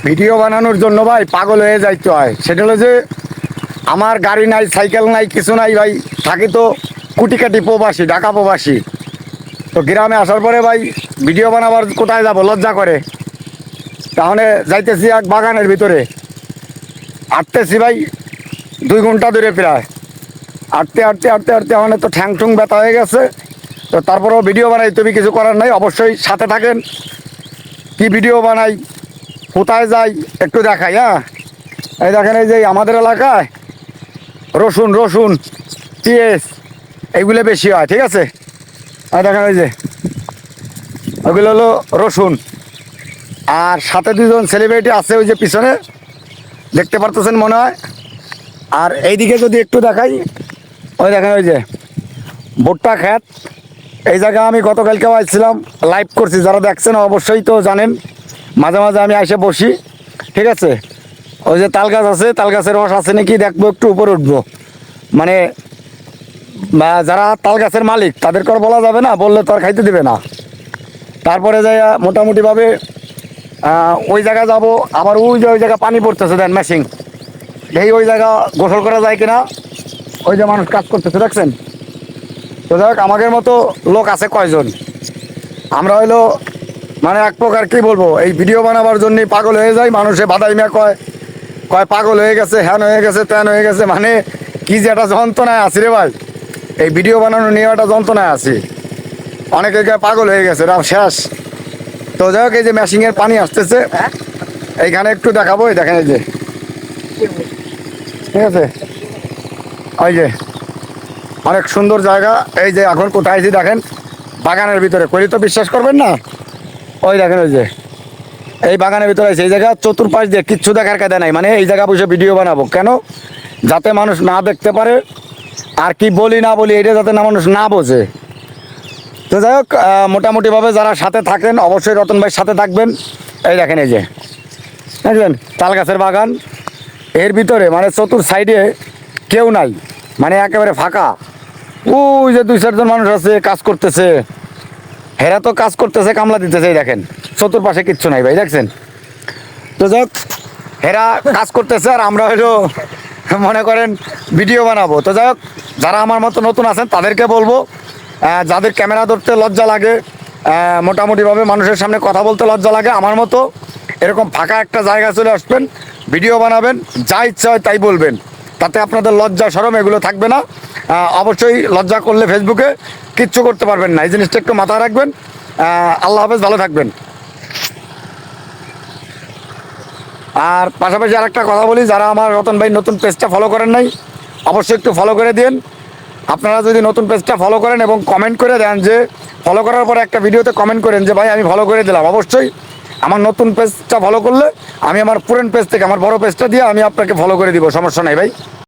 Video বানানোর জন্য ভাই পাগল হয়ে যাইতে হয়। সেটা হলো যে আমার গাড়ি নাই, সাইকেল নাই, কিছু নাই ভাই। থাকি তো কুটিকাটি প্রবাসী, ঢাকা প্রবাসী। তো গ্রামে আসার পরে ভাই ভিডিও বানাবার কোথায় যাব লজ্জা করে। তাহলে যাইতেছি এক বাগানের ভিতরে, হাঁটতেছি ভাই 2 ঘন্টা ধরে প্রায়। হাঁটতে হাঁটতে হাঁটতে হাঁটতে আমার তো ঠ্যাং ঠুং ব্যথা হয়ে গেছে। তো তারপরেও ভিডিও বানাই, তুমি কিছু করার নাই, অবশ্যই সাথে থাকেন। কি ভিডিও বানাই, কোথায় যাই একটু দেখাই। হ্যাঁ, এই দেখেন, এই যে আমাদের এলাকায় রসুন রসুন পেঁয়াজ এইগুলো বেশি হয়, ঠিক আছে। এই দেখেন, এই যে ওইগুলো হলো রসুন। আর সাথে 2জন সেলিব্রিটি আছে ওই যে পিছনে, দেখতে পারতেছেন মনে হয়। আর এইদিকে যদি একটু দেখাই, ওই দেখেন ওই যে ভুট্টা ক্ষেত। এই জায়গায় আমি গতকালকেও আসছিলাম, লাইভ করছি। যারা দেখছেন অবশ্যই তো জানেন, মাঝে মাঝে আমি এসে বসি, ঠিক আছে। ওই যে তাল গাছ আছে, তাল গাছের রস আছে নাকি দেখবো, একটু উপরে উঠবো। মানে যারা তাল গাছের মালিক তাদেরকে আর বলা যাবে না, বললে তো আর খাইতে দেবে না। তারপরে যাই মোটামুটিভাবে ওই জায়গায় যাব। আবার ওই যে ওই জায়গায় পানি পড়তেছে, দেন ম্যাশিং। এই ওই জায়গা গোসল করা যায় কিনা, ওই যে মানুষ কাজ করতেছে দেখছেন। তো যাই হোক, আমাদের মতো লোক আছে কয়জন। আমরা হইলো মানে এক প্রকার কি বলবো, এই ভিডিও বানাবার জন্যই পাগল হয়ে যায়। মানুষে বাদাইমা কয়, কয় পাগল হয়ে গেছে, হ্যান হয়ে গেছে, ত্যান হয়ে গেছে। মানে কি যে একটা যন্ত্রণায় আছি রে ভাই, এই ভিডিও বানানো নিয়ে একটা যন্ত্রণায় আছি। অনেকে পাগল হয়ে গেছে, রাম শেষ। তো যাই হোক, এই যে মেশিনের পানি আসতেছে, এইখানে একটু দেখাবো। এই দেখেন, এই যে ঠিক আছে, ওই যে অনেক সুন্দর জায়গা। এই যে এখন কোথায় আছি দেখেন, বাগানের ভিতরে। করি তো বিশ্বাস করবেন না। ওই দেখেন, ওই যে এই বাগানের ভিতরে আছে। এই জায়গা চতুর্পাশ দিয়ে কিচ্ছু দেখার কায়দা নাই। মানে এই জায়গা বসে ভিডিও বানাবো কেন, যাতে মানুষ না দেখতে পারে। আর কি বলি না বলি এটা যাতে না মানুষ না বোঝে। তো যাই হোক, মোটামুটিভাবে যারা সাথে থাকেন অবশ্যই রতন ভাইয়ের সাথে থাকবেন। এই দেখেন, এই যে দেখবেন তাল গাছের বাগান। এর ভিতরে মানে চতুর সাইডে কেউ নাই, মানে একেবারে ফাঁকা। ওই যে 2-4জন মানুষ আছে কাজ করতেছে, হেরা তো কাজ করতেছে, কামলা দিতেছে। এই দেখেন চতুর্পাশে কিচ্ছু নাই ভাই, দেখছেন। তো যাই হোক, হেরা কাজ করতেছে আর আমরা হয়তো মনে করেন ভিডিও বানাবো। তো যাই হোক, যারা আমার মতো নতুন আছেন তাদেরকে বলবো, যাদের ক্যামেরা ধরতে লজ্জা লাগে, মোটামুটিভাবে মানুষের সামনে কথা বলতে লজ্জা লাগে, আমার মতো এরকম ফাঁকা একটা জায়গা চলে আসবেন, ভিডিও বানাবেন, যা ইচ্ছা হয় তাই বলবেন। তাতে আপনাদের লজ্জা শরম এগুলো থাকবে না। অবশ্যই লজ্জা করলে ফেসবুকে কিচ্ছু করতে পারবেন না, এই জিনিসটা একটু মাথায় রাখবেন। আল্লাহ হাফেজ, ভালো থাকবেন। আর পাশাপাশি আর একটা কথা বলি, যারা আমার রতন ভাই নতুন পেজটা ফলো করেন নাই, অবশ্যই একটু ফলো করে দিন। আপনারা যদি নতুন পেজটা ফলো করেন এবং কমেন্ট করে দেন, যে ফলো করার পরে একটা ভিডিওতে কমেন্ট করেন যে ভাই আমি ফলো করে দিলাম, অবশ্যই আমার নতুন পেজটা ফলো করলে আমি আমার পুরান পেজ থেকে আমার বড় পেজটা দিয়ে আমি আপনাকে ফলো করে দিব, সমস্যা নাই ভাই।